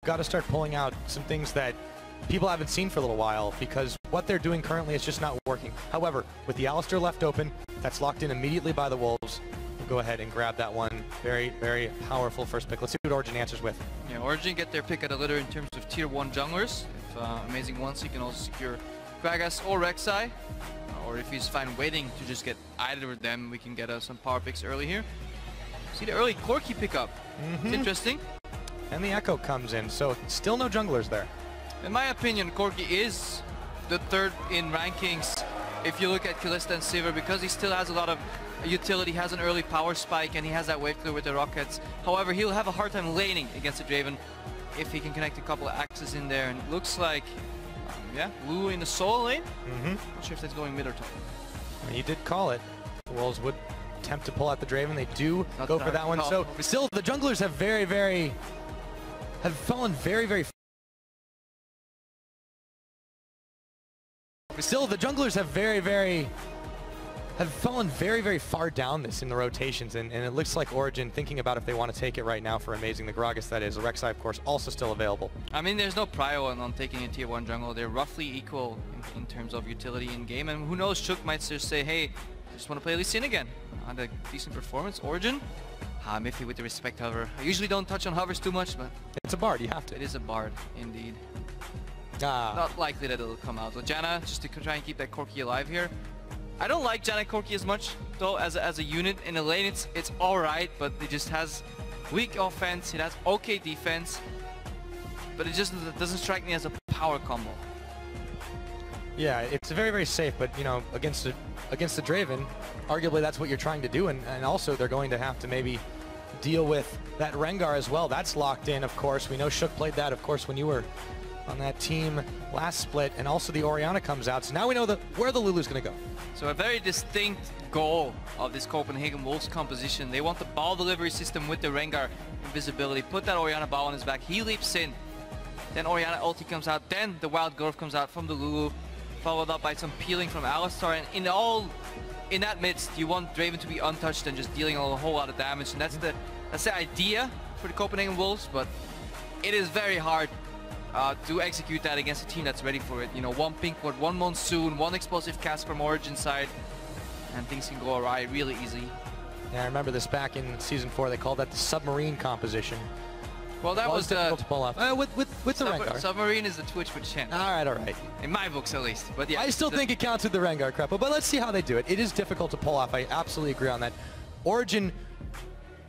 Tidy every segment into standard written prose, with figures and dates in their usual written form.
got to start pulling out some things that people haven't seen for a little while, because what they're doing currently is just not working. However, with the Alistar left open, that's locked in immediately by the Wolves. We'll go ahead and grab that one. Very, very powerful first pick. Let's see what Origen answers with. Yeah, Origen get their pick at a litter in terms of tier 1 junglers. If Amazing wants, he can also secure Gragas or Rek'Sai. Or if he's fine waiting to just get either of them, we can get some power picks early here. See the early Corki pickup. It's interesting. And the Echo comes in, so still no junglers there. In my opinion, Corki is the third in rankings if you look at Kalista and Sivir, because he still has a lot of utility, has an early power spike, and he has that wave clear with the rockets. However, he'll have a hard time laning against the Draven if he can connect a couple of axes in there. And it looks like, yeah, Lulu in the solo lane. Not sure if that's going mid or top. You did call it. The Wolves would attempt to pull out the Draven. They do go for that one. So still, the junglers have fallen very Still, the junglers have fallen very far down this in the rotations, and it looks like Origen thinking about if they want to take it right now for Amazing the Gragas, that is. The Rek'Sai, of course, also still available. I mean, there's no prio on taking a tier 1 jungle. They're roughly equal in terms of utility in game, and who knows, Shook might just say, hey, I just want to play Lee Sin again. Had a decent performance. Origen, Miffy with the respect hover. I usually don't touch on hovers too much, but it's a bard, you have to. It is a bard, indeed. Not likely that it'll come out. So Janna, just to try and keep that Corki alive here. I don't like Janna Corki as much, though, as a unit. In the lane, it's alright, but it just has weak offense, it has okay defense, but it just doesn't strike me as a power combo. Yeah, it's very safe, but, you know, against the Draven, arguably that's what you're trying to do, and also they're going to have to maybe deal with that Rengar as well. That's locked in, of course. We know Shook played that, of course, when you were on that team last split, and also the Orianna comes out. So now we know where the Lulu's going to go. So a very distinct goal of this Copenhagen Wolves composition. They want the ball delivery system with the Rengar invisibility. Put that Orianna ball on his back. He leaps in. Then Orianna ulti comes out. Then the Wild Growth comes out from the Lulu, followed up by some peeling from Alistar. And in that midst, you want Draven to be untouched and just dealing a whole lot of damage. And that's the idea for the Copenhagen Wolves, but it is very hard to execute that against a team that's ready for it. You know, one pink ward, one monsoon, one explosive cast from Origen side, and things can go awry really easy. Yeah, I remember this back in Season 4. They called that the submarine composition. Well, that was difficult to pull off. With the Rengar. Submarine is the Twitch with Shen. All right. In my books, at least. But yeah, I still think it counts with the Rengar crap, but let's see how they do it. It is difficult to pull off. I absolutely agree on that. Origen,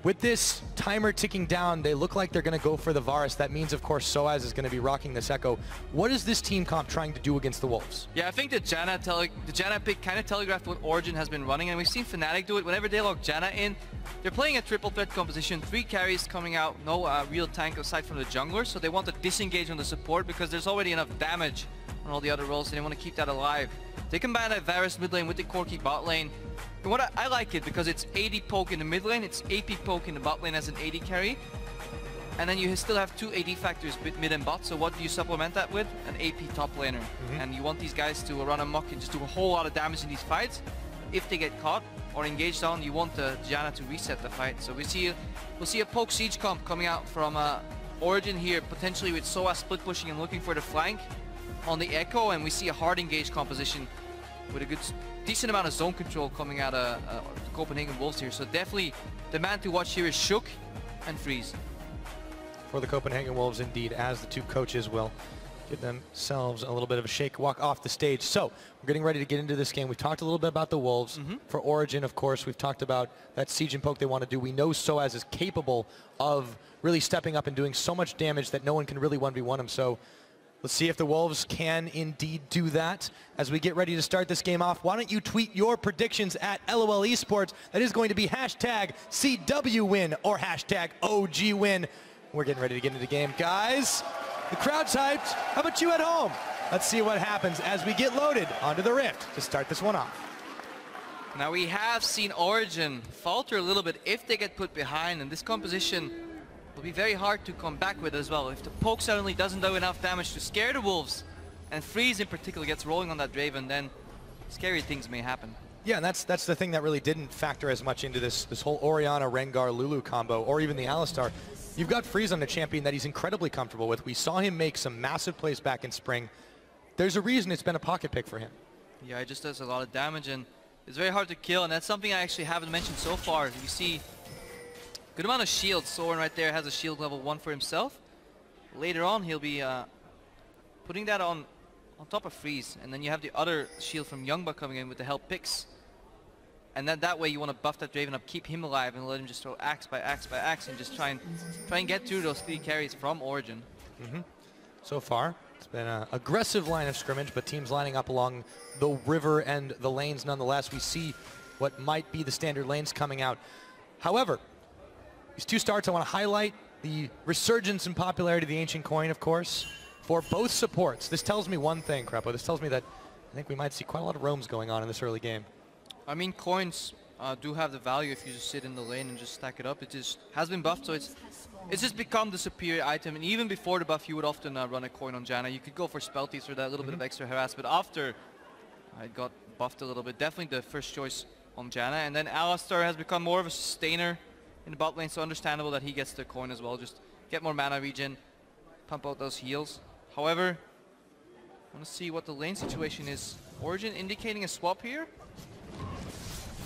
with this timer ticking down, they look like they're going to go for the Varus. That means, of course, Soaz is going to be rocking this Echo. What is this team comp trying to do against the Wolves? Yeah, I think the Janna pick kind of telegraphed what Origen has been running, and we've seen Fnatic do it. Whenever they lock Janna in, they're playing a triple threat composition, 3 carries coming out, no real tank aside from the jungler, so they want to disengage on the support because there's already enough damage on all the other roles, and they want to keep that alive. They combine that Varus mid lane with the Corki bot lane. And what I like it because it's AD poke in the mid lane, it's AP poke in the bot lane as an AD carry. And then you still have 2 AD factors mid and bot, so what do you supplement that with? An AP top laner. And you want these guys to run amok and just do a whole lot of damage in these fights. If they get caught or engaged on, you want the Janna to reset the fight. So we'll see a poke siege comp coming out from Origen here, potentially with Soaz split pushing and looking for the flank on the Echo, and we see a hard engaged composition with a decent amount of zone control coming out of the Copenhagen Wolves here. So definitely the man to watch here is Shook and Freeze. For the Copenhagen Wolves, indeed, as the two coaches will give themselves a little bit of a shake, walk off the stage. So we're getting ready to get into this game. We've talked a little bit about the Wolves. For Origen, of course, we've talked about that siege and poke they want to do. We know Soaz is capable of really stepping up and doing so much damage that no one can really 1v1 him. So let's see if the Wolves can indeed do that. As we get ready to start this game off, why don't you tweet your predictions at LOL Esports. That is going to be hashtag CWWin or hashtag OGWin. We're getting ready to get into the game. Guys, the crowd's hyped. How about you at home? Let's see what happens as we get loaded onto the Rift to start this one off. Now we have seen Origen falter a little bit if they get put behind, and this composition will be very hard to come back with as well. If the poke suddenly doesn't do enough damage to scare the Wolves, and Freeze in particular gets rolling on that Draven, then scary things may happen. Yeah, and that's the thing that really didn't factor as much into this whole Orianna, Rengar, Lulu combo, or even the Alistar. You've got Freeze on a champion that he's incredibly comfortable with. We saw him make some massive plays back in spring. There's a reason it's been a pocket pick for him. Yeah, it just does a lot of damage, and it's very hard to kill, and that's something I actually haven't mentioned so far. You see good amount of shields. Soren right there has a shield level 1 for himself. Later on, he'll be putting that on top of Freeze, and then you have the other shield from Youngbuck coming in with the help picks. And then that way you want to buff that Draven up, keep him alive, and let him just throw axe by axe by axe, and just try and get through those 3 carries from Origin. So far, it's been an aggressive line of scrimmage, but teams lining up along the river and the lanes nonetheless. We see what might be the standard lanes coming out. However, these 2 starts, I want to highlight the resurgence in popularity of the Ancient Coin, of course, for both supports. This tells me one thing, Crepo. This tells me that I think we might see quite a lot of roams going on in this early game. I mean, coins do have the value if you just sit in the lane and just stack it up. It just has been buffed, so it's just become the superior item. And even before the buff, you would often run a coin on Janna. You could go for spell thieves for that little bit of extra harass, but after it got buffed a little bit, definitely the first choice on Janna. And then Alistar has become more of a sustainer in the bot lane, so understandable that he gets the coin as well. Just get more mana regen, pump out those heals. However, I want to see what the lane situation is. Origin indicating a swap here.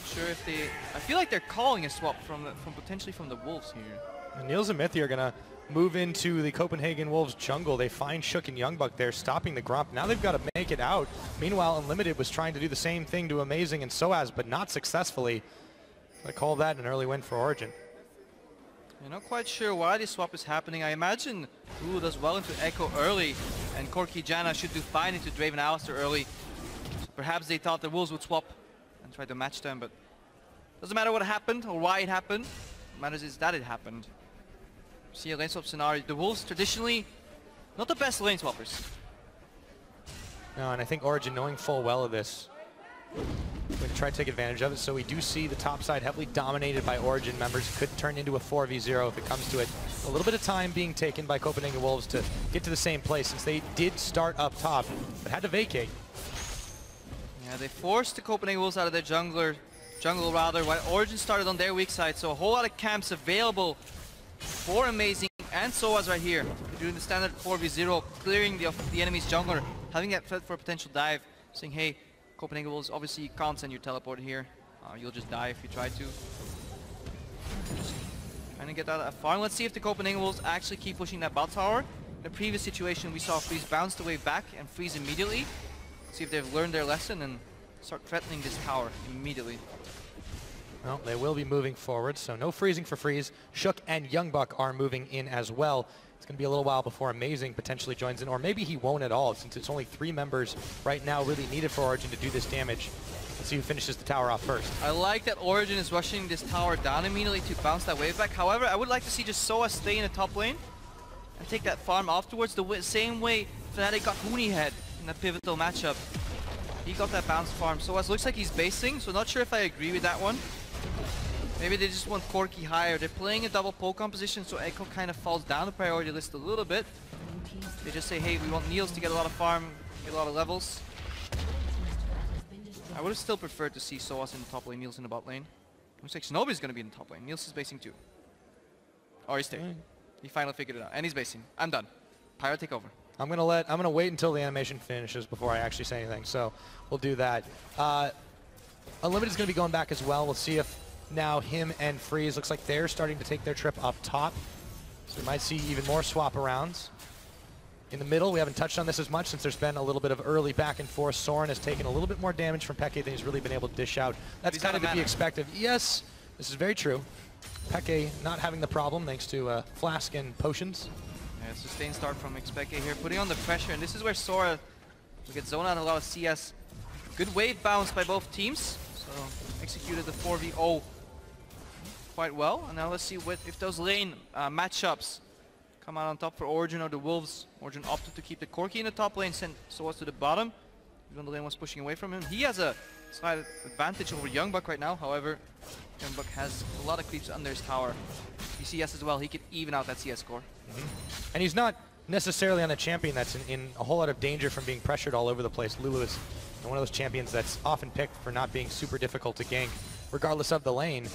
Sure if they, I feel like they're calling a swap from potentially from the Wolves here. And Niels and Mythi are gonna move into the Copenhagen Wolves jungle. They find Shook and Youngbuck there, stopping the Grump. Now they've got to make it out. Meanwhile, Unlimited was trying to do the same thing to Amazing and Soaz, but not successfully. I call that an early win for Origin. You're not quite sure why this swap is happening. I imagine Lulu does well into Echo early, and Corki Janna should do fine into Draven Alistar early. So perhaps they thought the Wolves would swap and try to match them, but doesn't matter what happened or why it happened. What matters is that it happened. See a lane swap scenario. The Wolves traditionally not the best lane swappers. No, and I think Origin, knowing full well of this, going to try to take advantage of it. So we do see the top side heavily dominated by Origin members. Could turn into a 4v0 if it comes to it. A little bit of time being taken by Copenhagen Wolves to get to the same place, since they did start up top, but had to vacate. Yeah, they forced the Copenhagen Wolves out of their jungle rather, while Origin started on their weak side. So a whole lot of camps available for Amazing and Soaz right here. They're doing the standard 4v0, clearing the enemy's jungler, having that threat for a potential dive, saying, hey, Copenhagen Wolves, obviously you can't send your teleport here. You'll just die if you try to. Just trying to get out of that farm. Let's see if the Copenhagen Wolves actually keep pushing that bot tower. In the previous situation, we saw Freeze bounce the way back and freeze immediately. See if they've learned their lesson and start threatening this tower immediately. Well, they will be moving forward, so no freezing for Freeze. Shook and Youngbuck are moving in as well. It's going to be a little while before Amazing potentially joins in, or maybe he won't at all, since it's only 3 members right now really needed for Origin to do this damage. Let's see who finishes the tower off first. I like that Origin is rushing this tower down immediately to bounce that wave back. However, I would like to see just Soaz stay in the top lane and take that farm afterwards, the same way Fnatic got Huni Head in that pivotal matchup. He got that bounce farm. Soaz looks like he's basing, so not sure if I agree with that one. Maybe they just want Corki higher. They're playing a double pole composition, so Echo kind of falls down the priority list a little bit. They just say, hey, we want Niels to get a lot of farm, get a lot of levels. I would have still preferred to see Soaz in the top lane, Niels in the bot lane. Looks like Shinobi's going to be in the top lane. Niels is basing too. Or he's staying. He finally figured it out. And he's basing. I'm done. Pyro, take over. I'm gonna wait until the animation finishes before I actually say anything, so we'll do that. Unlimited is going to be going back as well. We'll see if now him and Freeze, looks like they're starting to take their trip up top. So we might see even more swap arounds. In the middle, we haven't touched on this as much since there's been a little bit of early back and forth. Soren has taken a little bit more damage from Peke than he's really been able to dish out. That's kind of to be expected. Yes, this is very true. Peke not having the problem thanks to Flask and Potions. Yeah, sustained start from Xpeke here, putting on the pressure, and this is where Sora will get zoned out a lot of CS. Good wave bounce by both teams, so executed the 4v0 quite well. And now let's see if those lane matchups come out on top for Origin or the Wolves. Origin opted to keep the Corki in the top lane, sent Soaz to the bottom. Even the lane was pushing away from him. He has a slight advantage over Youngbuck right now, however, Youngbuck has a lot of creeps under his tower. He CS as well, he could even out that CS score. And he's not necessarily on a champion that's in a whole lot of danger from being pressured all over the place. Lulu is And one of those champions that's often picked for not being super difficult to gank, regardless of the lane.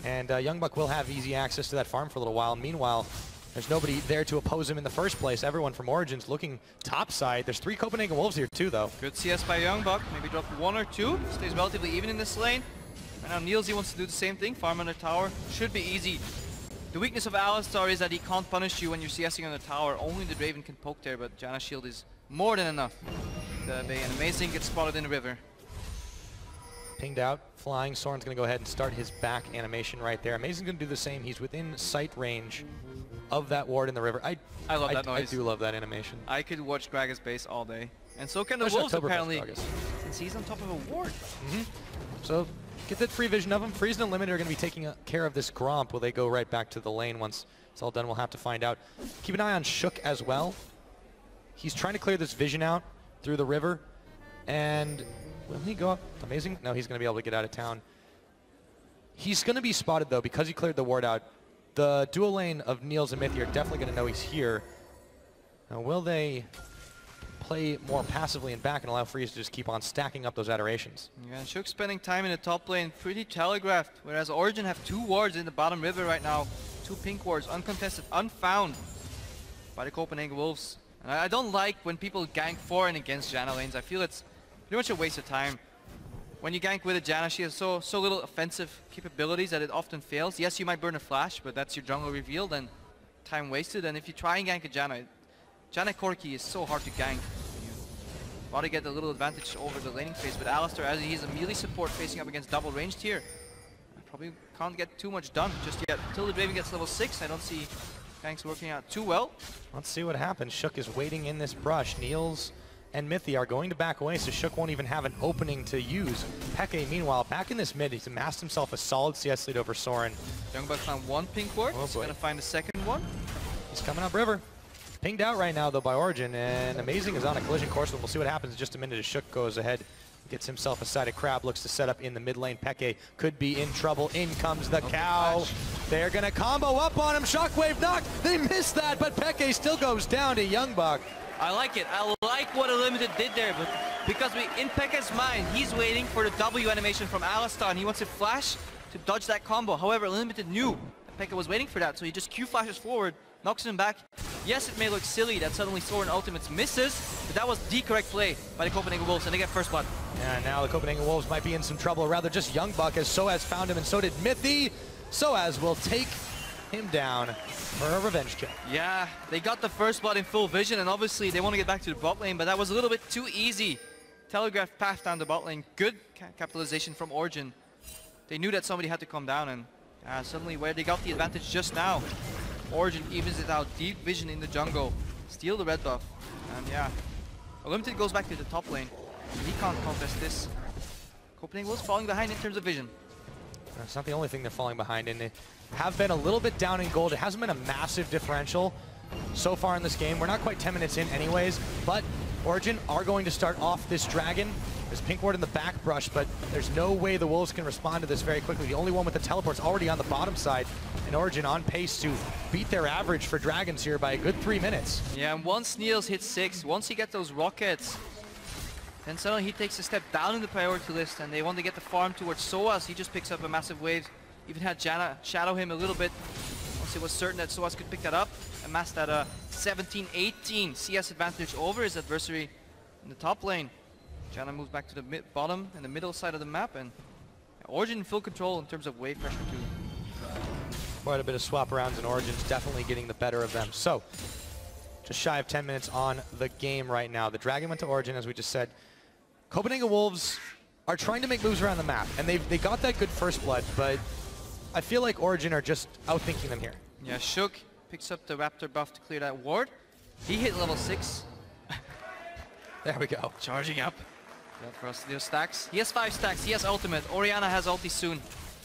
And YoungBuck will have easy access to that farm for a little while. Meanwhile, there's nobody there to oppose him in the first place. Everyone from Origin's looking topside. There's 3 Copenhagen Wolves here too, though. Good CS by YoungBuck. Maybe drop 1 or 2. Stays relatively even in this lane. And now Niels, he wants to do the same thing. Farm on the tower. Should be easy. The weakness of Alistar is that he can't punish you when you're CSing on the tower. Only the Draven can poke there, but Janna's shield is more than enough. And Amazing gets spotted in the river. Pinged out, flying. Soren's going to go ahead and start his back animation right there. Amazing's going to do the same. He's within sight range of that ward in the river. I love that noise. I do love that animation. I could watch Gragas base all day. And so can the Wolves apparently, since he's on top of a ward. So get that free vision of him. Freeze and Unlimited are going to be taking care of this Gromp. Will they go right back to the lane once it's all done? We'll have to find out. Keep an eye on Shook as well. He's trying to clear this vision out through the river. And will he go up? Amazing. No, he's going to be able to get out of town. He's going to be spotted, though, because he cleared the ward out. The dual lane of Niels and Mithy are definitely going to know he's here. Now, will they play more passively and back and allow Freeze to just keep on stacking up those adorations? Yeah, and Shook spending time in the top lane, pretty telegraphed, whereas Origin have 2 wards in the bottom river right now. 2 pink wards, uncontested, unfound by the Copenhagen Wolves. And I don't like when people gank for and against Janna lanes. I feel it's pretty much a waste of time. When you gank with a Janna, she has so little offensive capabilities that it often fails. Yes, you might burn a flash, but that's your jungle revealed and time wasted. And if you try and gank a Janna, Janna Corki is so hard to gank. You want to get a little advantage over the laning phase, but Alistar, as he's a melee support facing up against double ranged here, probably can't get too much done just yet. Until the Draven gets level 6, I don't see ganks working out too well. Let's see what happens. Shook is waiting in this brush. Niels and Mithy are going to back away, so Shook won't even have an opening to use. Peke, meanwhile, back in this mid, he's amassed himself a solid CS lead over Soren. YoungBuck found 1 pink ward. He's going to find a second one. He's coming up river. Pinged out right now, though, by Origin, and Amazing is on a collision course. We'll see what happens in just a minute as Shook goes ahead, gets himself a sided crab, looks to set up in the mid lane. Peke could be in trouble. In comes the cow. They're going to combo up on him. Shockwave knock. They missed that, but Peke still goes down to YoungBuck. I like it. I like what Unlimited did there, but because in Peke's mind, he's waiting for the W animation from Alistar, and he wants to flash to dodge that combo. However, Unlimited knew that Peke was waiting for that, so he just Q flashes forward, knocks him back. Yes, it may look silly that suddenly Soren Ultimates misses, but that was the correct play by the Copenhagen Wolves, and they get first blood. And now the Copenhagen Wolves might be in some trouble, or rather just YoungBuck, as Soaz found him, and so did Mithy. Soaz will take him down for a revenge kill. Yeah, they got the first blood in full vision, and obviously they want to get back to the bot lane, but that was a little bit too easy. Telegraphed path down the bot lane. Good capitalization from Origin. They knew that somebody had to come down, and suddenly where they got the advantage just now, Origin evens it out. Deep vision in the jungle. Steal the red buff. And yeah, Unlimited goes back to the top lane. He can't contest this. Copenhagen was falling behind in terms of vision. That's not the only thing they're falling behind in. They have been a little bit down in gold. It hasn't been a massive differential so far in this game. We're not quite 10 minutes in anyways, but Origin are going to start off this dragon. There's pink ward in the back brush, but there's no way the Wolves can respond to this very quickly. The only one with the teleport's already on the bottom side, and Origin on pace to beat their average for dragons here by a good 3 minutes. Yeah, and once Niels hits 6, once he gets those rockets, then suddenly he takes a step down in the priority list, and they want to get the farm towards Soaz. He just picks up a massive wave. Even had Janna shadow him a little bit. Once it was certain that Soaz could pick that up, amassed that 17-18 CS advantage over his adversary in the top lane. Janna moves back to the bottom and the middle side of the map, and Origin in full control in terms of wave pressure too. Quite a bit of swap arounds, and Origin's definitely getting the better of them. So, just shy of 10 minutes on the game right now. The dragon went to Origin, as we just said. Copenhagen Wolves are trying to make moves around the map, and they got that good first blood, but I feel like Origin are just outthinking them here. Yeah, Shook picks up the Raptor buff to clear that ward. He hit level 6. There we go. Charging up. For us to do stacks. He has 5 stacks. He has ultimate. Orianna has ulti soon.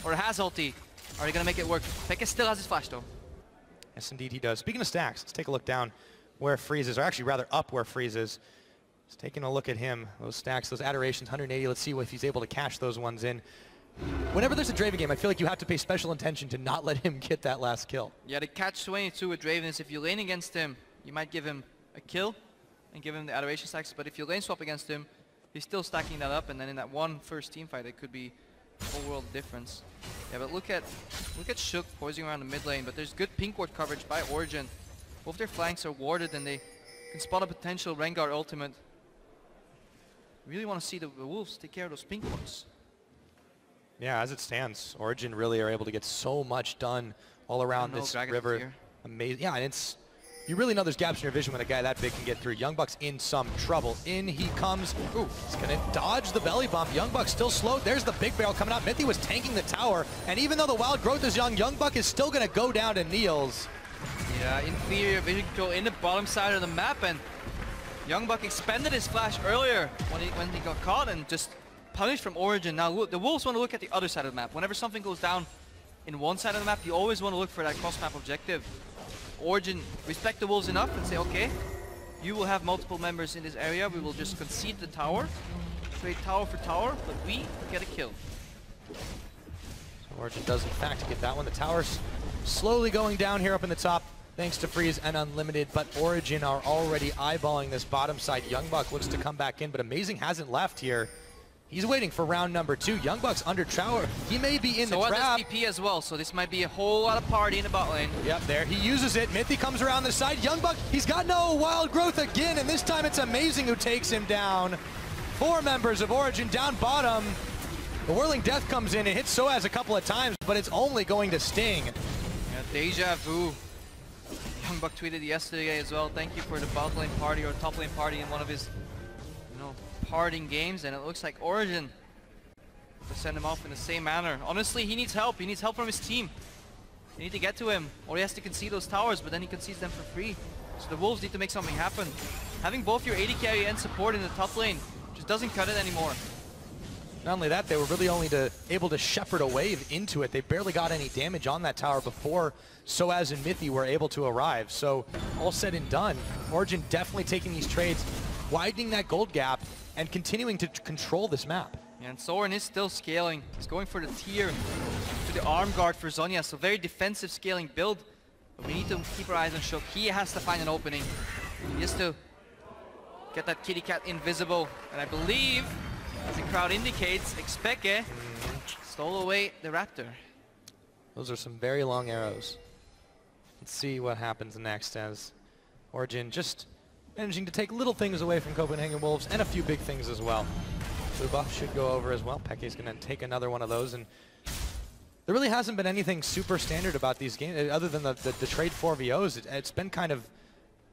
Or has ulti. Are they going to make it work? Peke still has his flash though. Yes, indeed he does. Speaking of stacks, let's take a look down where Freeze is, or actually rather up where Freeze is. Just taking a look at him. Those stacks, those adorations, 180. Let's see if he's able to cash those ones in. Whenever there's a Draven game, I feel like you have to pay special attention to not let him get that last kill. Yeah, the catch-22 with Draven is if you lane against him, you might give him a kill and give him the adoration stacks, but if you lane swap against him, He's still stacking that up, and then in that one first team fight, it could be a whole world difference. Yeah, but look at SIêU poising around the mid lane, but there's good pink ward coverage by Origin. Both their flanks are warded, and they can spot a potential Rengar ultimate. Really want to see the Wolves take care of those pink wards. Yeah, as it stands, Origin really are able to get so much done all around this river. Amazing. Yeah, and it's, you really know there's gaps in your vision when a guy that big can get through. Youngbuck's in some trouble. In he comes. Ooh, he's going to dodge the belly bump. Youngbuck's still slowed. There's the big barrel coming out. Mithy was tanking the tower, and even though the wild growth is young, Youngbuck is still going to go down to kneels. Yeah, inferior vision control in the bottom side of the map, and Youngbuck expended his flash earlier when he got caught and just punished from Origin. Now the Wolves want to look at the other side of the map. Whenever something goes down in one side of the map, you always want to look for that cross-map objective. Origin respect the Wolves enough and say, okay, you will have multiple members in this area. We will just concede the tower, trade tower for tower, but we get a kill. So Origin does in fact get that one. The tower's slowly going down here up in the top, thanks to Freeze and Unlimited, but Origin are already eyeballing this bottom side. Youngbuck looks to come back in, but Amazing hasn't left here. He's waiting for round number 2. Youngbuck's under tower. He may be in the trap. SPP as well, so this might be a whole lot of party in the bot lane. Yep, there he uses it. Mithy comes around the side. Youngbuck, he's got no wild growth again, and this time it's Amazing who takes him down. 4 members of Origin down bottom. The Whirling Death comes in and hits Soaz a couple of times, but it's only going to sting. Yeah, deja vu. Youngbuck tweeted yesterday as well, thank you for the bot lane party or top lane party in one of his, parting games, and it looks like Origin to send him off in the same manner. Honestly, he needs help. He needs help from his team. They need to get to him, or he has to concede those towers, but then he concedes them for free. So the Wolves need to make something happen. Having both your AD carry and support in the top lane just doesn't cut it anymore. Not only that, they were really only able to shepherd a wave into it. They barely got any damage on that tower before Soaz and Mithy were able to arrive. So all said and done, Origin definitely taking these trades, widening that gold gap, and continuing to control this map. Yeah, and Soren is still scaling. He's going for the tier to the arm guard for Zhonya, so very defensive scaling build. But we need to keep our eyes on SIêU. He has to find an opening. He has to get that kitty cat invisible. And I believe, as the crowd indicates, Expeke stole away the Raptor. Those are some very long arrows. Let's see what happens next as Origin just managing to take little things away from Copenhagen Wolves and a few big things as well. Luba should go over as well. Peke's going to take another one of those, and there really hasn't been anything super standard about these games other than the trade 4VOs. It's been kind of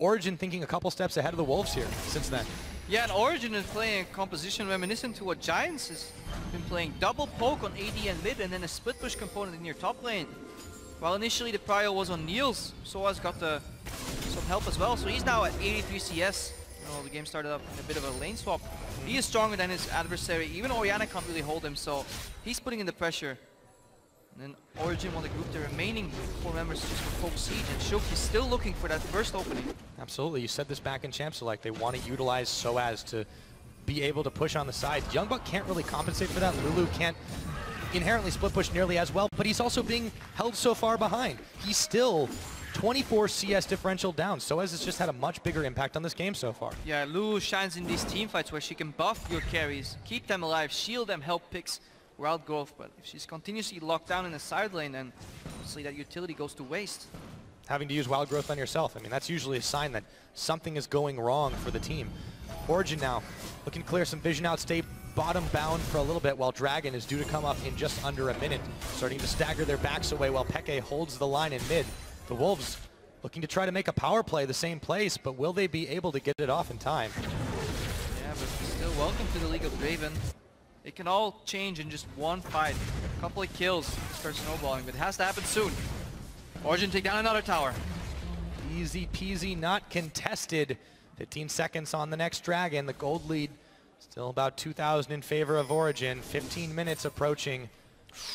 Origin thinking a couple steps ahead of the Wolves here since then. Yeah, and Origin is playing a composition reminiscent to what Giants has been playing. Double poke on AD and mid, and then a split push component in your top lane. While initially the prio was on Niels, Soaz got some help as well. So he's now at 83 CS. The game started up in a bit of a lane swap. He is stronger than his adversary. Even Orianna can't really hold him, so he's putting in the pressure. And then Origin want to group the remaining 4 members just for Folk Siege, and SIêU is still looking for that first opening. Absolutely, you said this back in Champs, so like they want to utilize Soaz to be able to push on the side. Youngbuck can't really compensate for that. Lulu can't inherently split push nearly as well, but he's also being held so far behind. He's still 24 CS differential down. Soaz has just had a much bigger impact on this game so far. Yeah, Lulu shines in these team fights where she can buff your carries, keep them alive, shield them, help picks wild growth, but if she's continuously locked down in the side lane, then obviously that utility goes to waste. Having to use wild growth on yourself, I mean, that's usually a sign that something is going wrong for the team. Origin now looking to clear some vision out, stay bottom bound for a little bit while Dragon is due to come up in just under a minute, starting to stagger their backs away while Peke holds the line in mid. The Wolves looking to try to make a power play the same place, but will they be able to get it off in time? Yeah, but still welcome to the League of Draven. It can all change in just one fight. A couple of kills start snowballing, but it has to happen soon. Origin take down another tower. Easy peasy, not contested. 15 seconds on the next Dragon. The gold lead still about 2,000 in favor of Origin. 15 minutes approaching.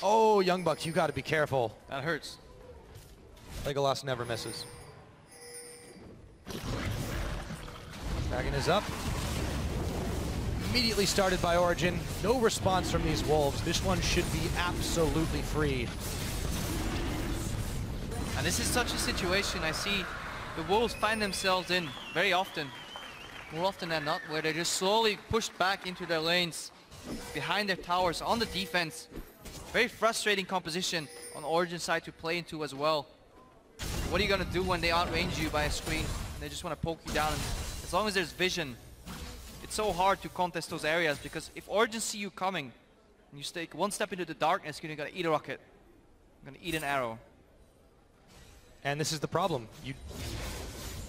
Oh, Youngbuck, you got to be careful. That hurts. Legolas never misses. Dragon is up. Immediately started by Origin. No response from these Wolves. This one should be absolutely free. And this is such a situation I see the Wolves find themselves in very often. more often than not, where they're just slowly pushed back into their lanes, behind their towers, on the defense. Very frustrating composition on Origin side to play into as well. What are you going to do when they outrange you by a screen? They just want to poke you down. And as long as there's vision, it's so hard to contest those areas, because if Origin see you coming, and you take one step into the darkness, you're going to eat a rocket. You're going to eat an arrow. And this is the problem. You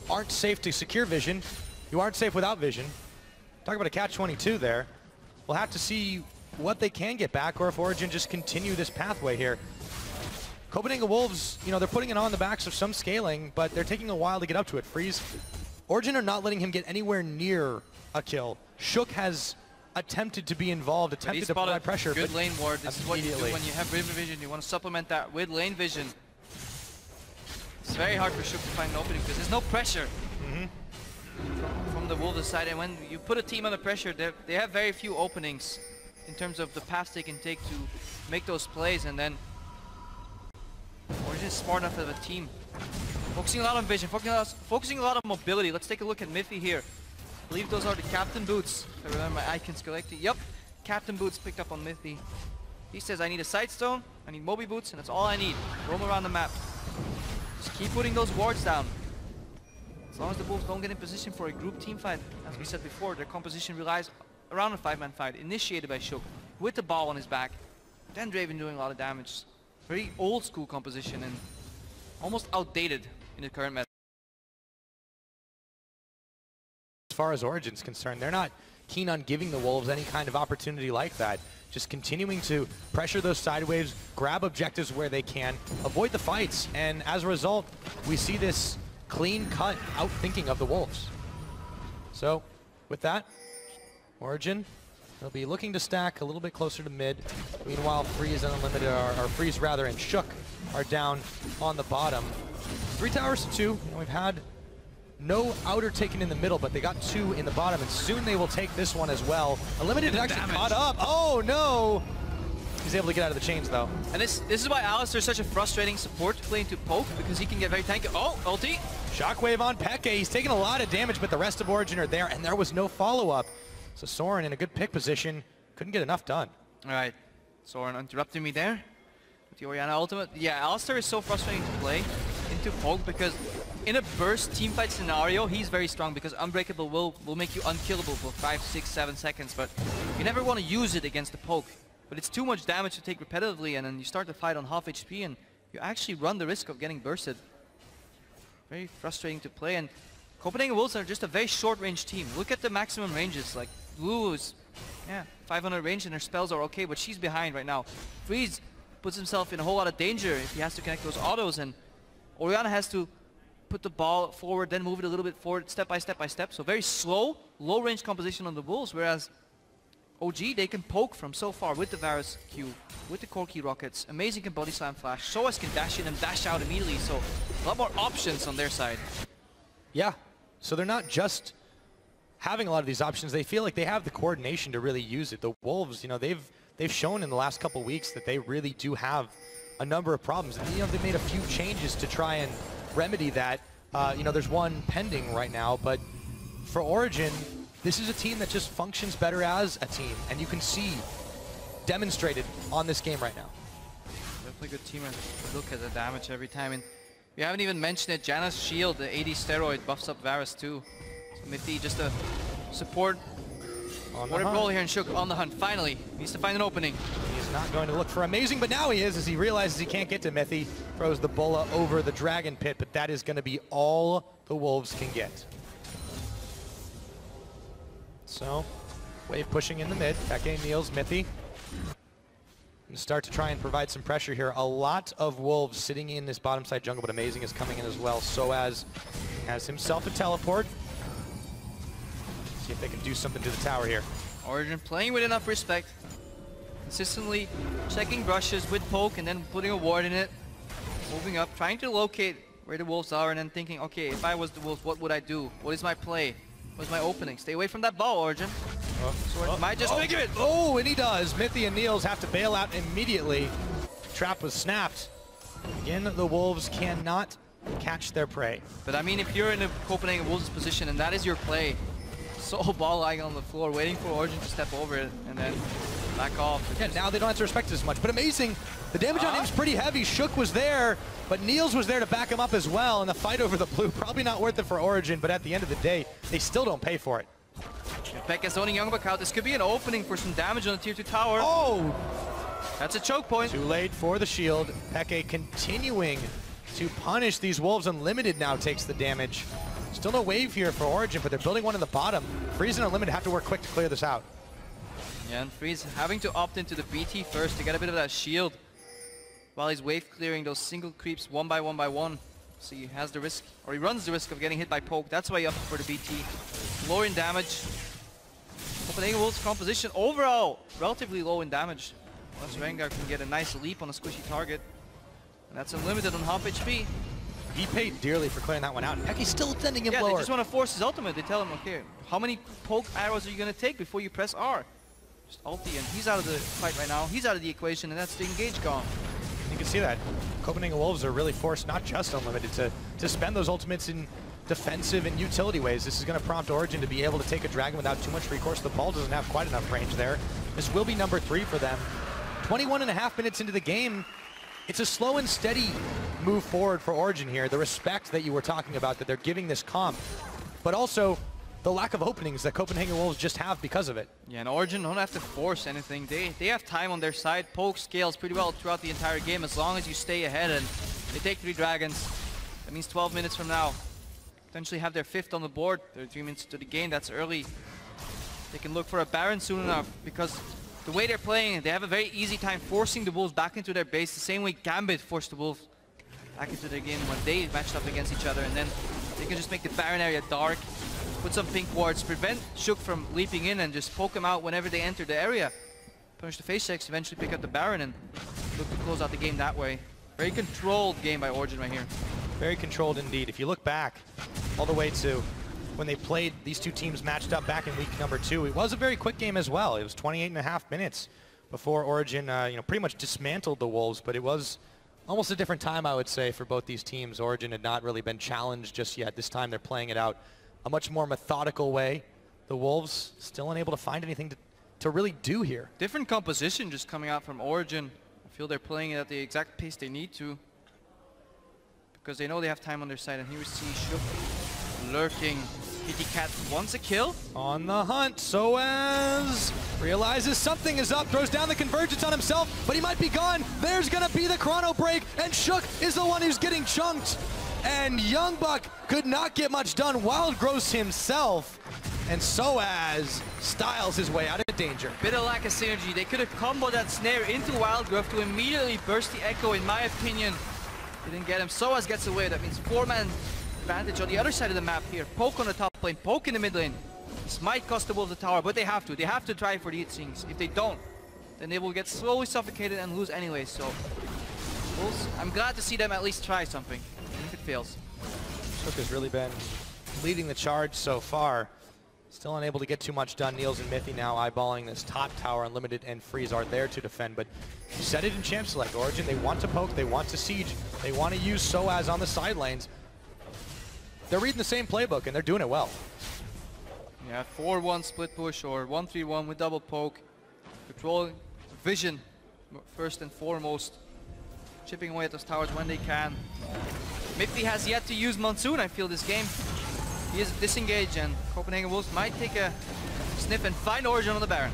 aren't safe to secure vision. You aren't safe without vision. Talk about a catch-22 there. We'll have to see what they can get back, or if Origin just continue this pathway here. Copenhagen Wolves, you know, they're putting it on the backs of some scaling, but they're taking a while to get up to it. Freeze. Origin are not letting him get anywhere near a kill. Shook has attempted to be involved, attempted to apply pressure. Good lane ward. This is what you do when you have river vision. You want to supplement that with lane vision. It's very hard for Shook to find an opening because there's no pressure from the Wolves side. And when you put a team under pressure, they have very few openings in terms of the paths they can take to make those plays. And then Origin is smart enough of a team. Focusing a lot on vision, focusing a lot on mobility. Let's take a look at Miffy here. I believe those are the captain boots. I remember my icons collected. Yep, captain boots picked up on Miffy. He says, I need a side stone, I need Moby boots, and that's all I need. Roam around the map. Just keep putting those wards down. As long as the Wolves don't get in position for a group team fight, as we said before, their composition relies around a 5-man fight, initiated by Shook, with the ball on his back. Then Draven doing a lot of damage. Very old school composition and almost outdated in the current meta. As far as Origin's concerned, they're not keen on giving the Wolves any kind of opportunity like that. Just continuing to pressure those side waves, grab objectives where they can, avoid the fights, and as a result, we see this clean-cut outthinking of the Wolves. So, with that, Origin, they'll be looking to stack a little bit closer to mid. Meanwhile, Freeze and Unlimited Freeze rather, and Shook are down on the bottom. 3 towers to 2. You know, we've had no outer taken in the middle, but they got 2 in the bottom, and soon they will take this one as well. Unlimited actually caught up. Oh no! He's able to get out of the chains though. And this is why Alistair is such a frustrating support to play into poke, because he can get very tanky. Oh, ulti! Shockwave on Peke. He's taking a lot of damage, but the rest of Origin are there, and there was no follow-up. So Soren in a good pick position, couldn't get enough done. All right, Soren interrupting me there with the Orianna ultimate. Yeah, Alistair is so frustrating to play into poke because in a burst teamfight scenario, he's very strong because Unbreakable will make you unkillable for 5, 6, 7 seconds, but you never want to use it against the poke. But it's too much damage to take repetitively, and then you start the fight on half HP, and you actually run the risk of getting bursted. Very frustrating to play, and Copenhagen Wolves are just a very short-range team. Look at the maximum ranges, like Blue is, 500 range and her spells are okay, but she's behind right now. Freeze puts himself in a whole lot of danger if he has to connect those autos, and Orianna has to put the ball forward, then move it a little bit forward, step by step by step. So very slow, low-range composition on the Wolves, whereas OG, they can poke from so far with the Varus Q, with the Corki rockets. Amazing can body slam flash. Soas can dash in and dash out immediately, so a lot more options on their side. Yeah, so they're not just having a lot of these options. They feel like they have the coordination to really use it. The Wolves, you know, they've shown in the last couple weeks that they really do have a number of problems. And, you know, they made a few changes to try and remedy that. You know, there's one pending right now, but for Origin, this is a team that just functions better as a team, and you can see demonstrated on this game right now. Definitely good team. Look at the damage every time. And we haven't even mentioned it. Janna's shield, the AD steroid, buffs up Varus too. So Miffy just a support. What a role here in Shook on the hunt. Finally, needs to find an opening. He's not going to look for Amazing, but now he is, as he realizes he can't get to Miffy. Throws the Bulla over the Dragon Pit, but that is going to be all the Wolves can get. So, wave pushing in the mid. Peke kneels Miffy. And start to try and provide some pressure here. A lot of Wolves sitting in this bottom side jungle, but Amazing is coming in as well. Soaz has himself a teleport. See if they can do something to the tower here. Origin playing with enough respect. Consistently checking brushes with poke and then putting a ward in it. Moving up, trying to locate where the Wolves are and then thinking, okay, if I was the Wolves, what would I do? What is my play? What is my opening? Stay away from that ball, Origin. Might just figure it. Oh, and he does. Miffy and Niels have to bail out immediately. Trap was snapped. Again, the Wolves cannot catch their prey. But I mean, if you're in a Copenhagen Wolves position and that is your play, so ball lying on the floor, waiting for Origin to step over it and then back off. Yeah, now they don't have to respect it as much, but amazing. The damage on him is pretty heavy. Shook was there, but Niels was there to back him up as well, and the fight over the blue, probably not worth it for Origin, but at the end of the day, they still don't pay for it. Pekka zoning Youngbuck out. This could be an opening for some damage on the tier 2 tower. Oh! That's a choke point. Too late for the shield. Pekka continuing to punish these Wolves. Unlimited now takes the damage. Still no wave here for Origin, but they're building one in the bottom. Freeze and Unlimited have to work quick to clear this out. Yeah, and Freeze having to opt into the BT first to get a bit of that shield while he's wave clearing those single creeps one by one. So he has the risk, or he runs the risk of getting hit by poke. That's why he opted for the BT. Lower in damage. Copenhagen Wolves composition overall relatively low in damage. Unless Rengar can get a nice leap on a squishy target. And that's Unlimited on half HP. He paid dearly for clearing that one out. Pekka's still sending him lower. Yeah, they just want to force his ultimate. They tell him, okay, how many poke arrows are you going to take before you press R? Just ulti, and he's out of the fight right now. He's out of the equation, and that's the engage gone. You can see that. Copenhagen Wolves are really forced, not just Unlimited, to spend those ultimates in defensive and utility ways. This is going to prompt Origin to be able to take a dragon without too much recourse. The ball doesn't have quite enough range there. This will be number 3 for them. 21.5 minutes into the game. It's a slow and steady move forward for Origin here. The respect that you were talking about that they're giving this comp, but also the lack of openings that Copenhagen Wolves just have because of it. Yeah, and Origin don't have to force anything. They have time on their side. Poke scales pretty well throughout the entire game as long as you stay ahead, and they take 3 dragons. That means 12 minutes from now. Potentially have their 5th on the board. They're 3 minutes to the game. That's early. They can look for a Baron soon enough because the way they're playing, they have a very easy time forcing the Wolves back into their base, the same way Gambit forced the Wolves back into their game when they matched up against each other, and then they can just make the Baron area dark, put some pink wards, prevent Shook from leaping in, and just poke them out whenever they enter the area. Punish the face checks, eventually pick up the Baron, and look to close out the game that way. Very controlled game by Origin right here. Very controlled indeed. If you look back all the way to when they played, these two teams matched up back in week number 2, it was a very quick game as well. It was 28.5 minutes before Origin pretty much dismantled the Wolves, but it was almost a different time, I would say, for both these teams. Origin had not really been challenged just yet. This time they're playing it out a much more methodical way. The Wolves still unable to find anything to really do here. Different composition just coming out from Origin. I feel they're playing it at the exact pace they need to, because they know they have time on their side. And here we see Shook lurking. Kitty Cat wants a kill. On the hunt, Soaz realizes something is up, throws down the convergence on himself, but he might be gone. There's gonna be the chrono break, and Shook is the one who's getting chunked. And Youngbuck could not get much done. Wild Gross himself, and Soaz styles his way out of danger. Bit of lack of synergy. They could have comboed that snare into Wild Growth to immediately burst the Echo, in my opinion. They didn't get him. Soaz gets away. That means 4-man advantage on the other side of the map here. Poke on the top lane, poke in the mid lane. This might cost the Wolves the tower, but they have to. They have to try for the things. If they don't, then they will get slowly suffocated and lose anyway. So, Wolves, I'm glad to see them at least try something, even if it fails. Shook has really been leading the charge so far. Still unable to get too much done. Niels and Mithy now eyeballing this top tower. Unlimited and Freeze are there to defend, but you said it in Champ Select. Origin, they want to poke, they want to siege, they want to use Soaz on the side lanes. They're reading the same playbook, and they're doing it well. Yeah, 4-1 split push or 1-3-1 with double poke. Controlling vision first and foremost. Chipping away at those towers when they can. Mithy has yet to use Monsoon, I feel, this game. He is disengaged, and Copenhagen Wolves might take a sniff and find Origin on the Baron.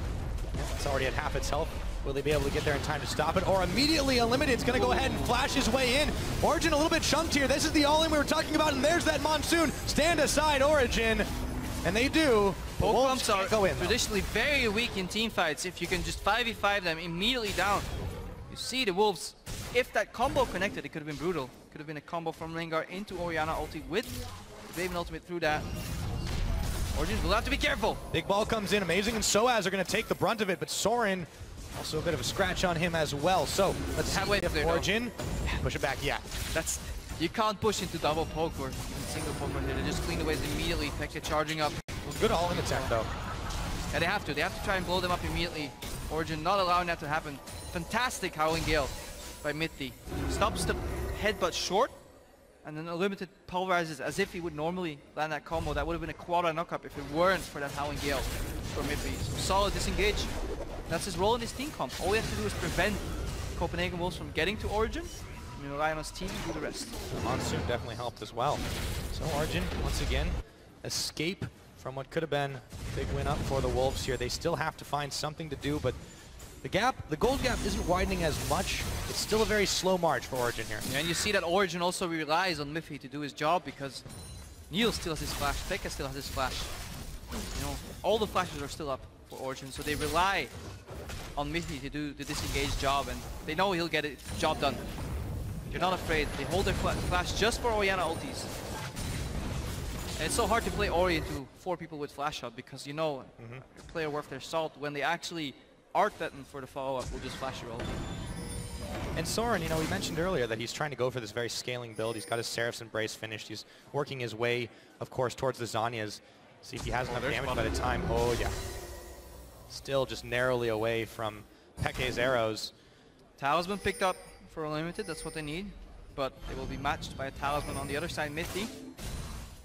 It's already at half its health. Will they be able to get there in time to stop it? Or immediately Unlimited is going to go ahead and flash his way in. Origin a little bit chunked here. This is the all-in we were talking about, and there's that Monsoon. Stand aside, Origin. And they do. Poke bumps are traditionally very weak in team fights. If you can just 5v5 them immediately down. You see the Wolves, if that combo connected, it could have been brutal. Could have been a combo from Rengar into Orianna ulti with the Raven ultimate through that. Origin will have to be careful. Big ball comes in, amazing, and Soaz are going to take the brunt of it, but Sorin also a bit of a scratch on him as well. So let's see if Origin push it back. Yeah, that's, you can't push into double poke or single poke right here. They just clean the ways immediately. Pekka charging up. Good all in attack though. Yeah, they have to try and blow them up immediately. Origin not allowing that to happen. Fantastic Howling Gale by Mithy. Stops the headbutt short and then Unlimited pulverizes as if he would normally land that combo. That would have been a quadra knockup if it weren't for that Howling Gale from Miffy. So solid disengage. That's his role in his team comp. All he has to do is prevent Copenhagen Wolves from getting to Origin. And rely on his team to do the rest. Monsoon definitely helped as well. So Origin, once again, escape from what could have been a big win up for the Wolves here. They still have to find something to do, but the gold gap isn't widening as much. It's still a very slow march for Origin here. Yeah, and you see that Origin also relies on Miffy to do his job because Neil still has his flash, Pekka still has his flash. You know, all the flashes are still up for Origin, so they rely on Miffy to do the disengage job, and they know he'll get it job done. They're not afraid. They hold their flash just for Orianna ultis. And it's so hard to play Ori into 4 people with flash shot because you know a player worth their salt when they actually are threatened for the follow-up will just flash your ulti. And Soren, you know, we mentioned earlier that he's trying to go for this very scaling build. He's got his Seraph's Embrace finished. He's working his way, of course, towards the Zhonya's. See if he has enough damage by the time. Oh, yeah. Still just narrowly away from Peke's arrows. Talisman picked up for Unlimited, that's what they need. But they will be matched by a Talisman on the other side, Miffy.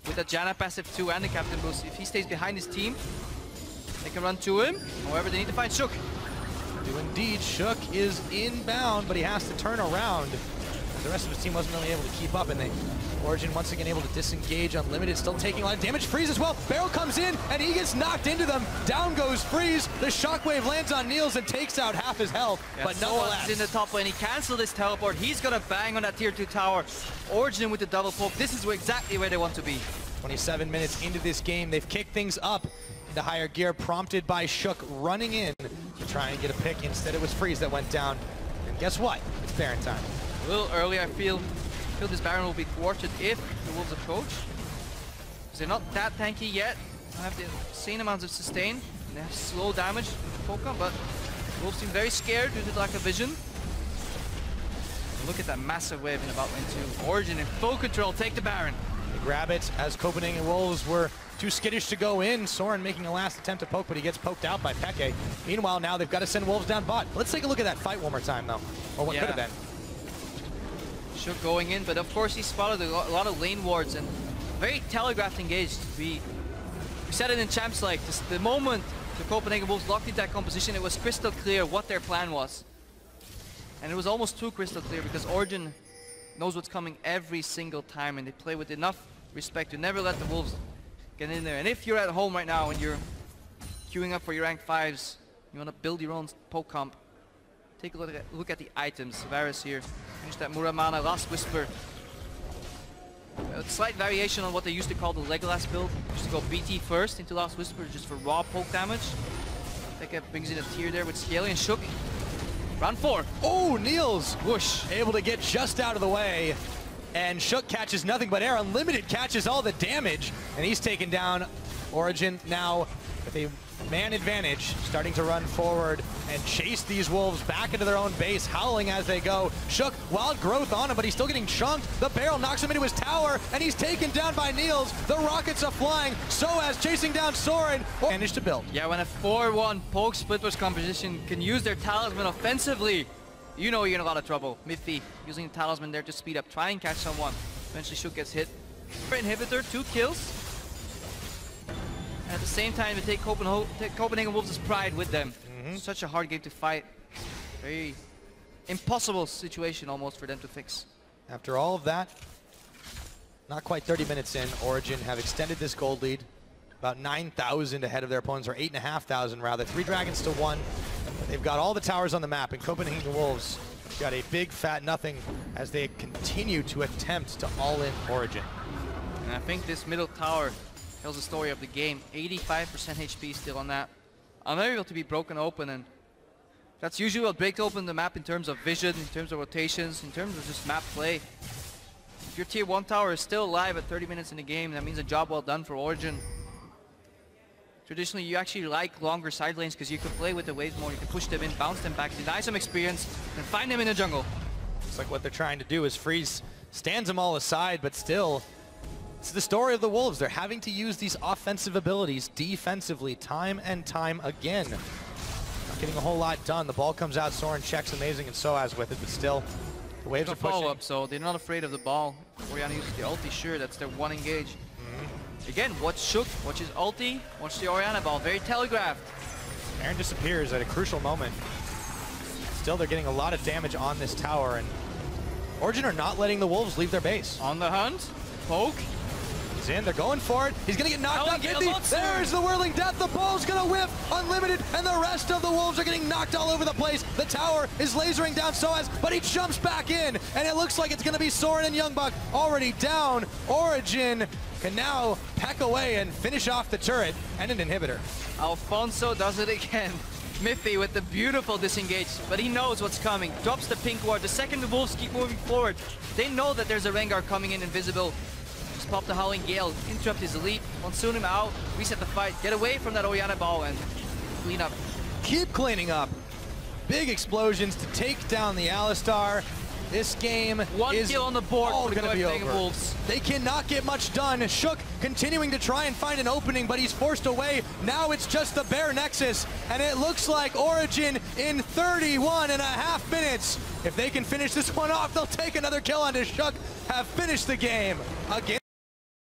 With the Janna passive 2 and the Captain boost, if he stays behind his team, they can run to him. However, they need to find Shook. Do indeed. Shook is inbound, but he has to turn around. The rest of his team wasn't really able to keep up, and Origin once again able to disengage. Unlimited still taking a lot of damage. Freeze as well. Barrel comes in, and he gets knocked into them. Down goes Freeze. The shockwave lands on Niels and takes out half his health, but nonetheless. In the top lane, he canceled his teleport. He's gonna bang on that tier 2 tower. Origin with the double poke. This is exactly where they want to be. 27 minutes into this game, they've kicked things up into higher gear, prompted by Shook running in to try and get a pick. Instead, it was Freeze that went down. And guess what? It's Baron time. A little early, I feel this Baron will be thwarted if the Wolves approach. Because they're not that tanky yet. They have the insane amounts of sustain. And they have slow damage with Pokemon, but the Wolves seem very scared due to the lack of vision. And look at that massive wave in the bot lane too. Origin in full control, take the Baron. They grab it as Copenhagen Wolves were too skittish to go in. Soren making a last attempt to poke, but he gets poked out by Peke. Meanwhile, now they've got to send Wolves down bot. Let's take a look at that fight one more time, though. Or what could have been. Shook going in, but of course he spotted a lot of lane wards and very telegraphed engaged. We said it in Champs like the moment the Copenhagen Wolves locked into that composition, it was crystal clear what their plan was. And it was almost too crystal clear because Origin knows what's coming every single time, and they play with enough respect to never let the Wolves get in there. And if you're at home right now and you're queuing up for your rank 5s, you want to build your own poke comp, take a look at the items. Varus here, finish that Muramana, Last Whisper. A slight variation on what they used to call the Legolas build. Used to go BT first into Last Whisper just for raw poke damage. Pekka brings in a tier there with Scaly and Shook. Round 4. Oh, Niels whoosh, able to get just out of the way. And Shook catches nothing but air. Unlimited catches all the damage. And he's taken down. Origin now with a man advantage, starting to run forward and chase these Wolves back into their own base, howling as they go. Shook, wild growth on him, but he's still getting chunked. The barrel knocks him into his tower, and he's taken down by Niels. The rockets are flying, so as chasing down Soren. Managed to build. Yeah, when a 4-1 poke splitters composition can use their talisman offensively, you know you're in a lot of trouble. Miffy using the talisman there to speed up, try and catch someone. Eventually Shook gets hit. Inhibitor, 2 kills. At the same time, they take Copenhagen Wolves' pride with them. Such a hard game to fight. Very impossible situation almost for them to fix. After all of that, not quite 30 minutes in, Origin have extended this gold lead. About 9,000 ahead of their opponents, or 8,500 rather. 3 dragons to 1. They've got all the towers on the map, and Copenhagen Wolves got a big fat nothing as they continue to attempt to all-in Origin. And I think this middle tower tells the story of the game. 85% HP still on that. Unable to be broken open, and that's usually what breaks open the map in terms of vision, in terms of rotations, in terms of just map play. If your tier 1 tower is still alive at 30 minutes in the game, that means a job well done for Origin. Traditionally, you actually like longer side lanes because you can play with the waves more, you can push them in, bounce them back, deny some experience, and find them in the jungle. Looks like what they're trying to do is Freeze stands them all aside, but still, it's the story of the Wolves. They're having to use these offensive abilities defensively time and time again. Not getting a whole lot done. The ball comes out, Soren checks amazing, and Soaz with it, but still, the waves are pushing. Follow-up, so they're not afraid of the ball. Orianna uses the ulti, sure, that's their one engage. Again, watch Shook, watch his ulti, watch the Orianna ball, very telegraphed. Aaron disappears at a crucial moment. Still, they're getting a lot of damage on this tower, and Origin are not letting the Wolves leave their base. On the hunt, poke. He's in, they're going for it. He's gonna get knocked out. There's the Whirling Death, the ball's gonna whiff, unlimited, and the rest of the Wolves are getting knocked all over the place. The tower is lasering down Soaz, but he jumps back in, and it looks like it's gonna be Soren and Youngbuck already down. Origin can now peck away and finish off the turret and an inhibitor. Alfonso does it again. Miffy with the beautiful disengage, but he knows what's coming. Drops the pink ward. The second the Wolves keep moving forward, they know that there's a Rengar coming in invisible. Just pop the Howling Gale, interrupt his elite, monsoon him out, reset the fight, get away from that Orianna ball and clean up. Keep cleaning up. Big explosions to take down the Alistar. This game is kill on the board all for the going to be over. Wolves. They cannot get much done. Shook continuing to try and find an opening, but he's forced away. Now it's just the bare Nexus, and it looks like Origin in 31.5 minutes. If they can finish this one off, they'll take another kill onto Shook, have finished the game again.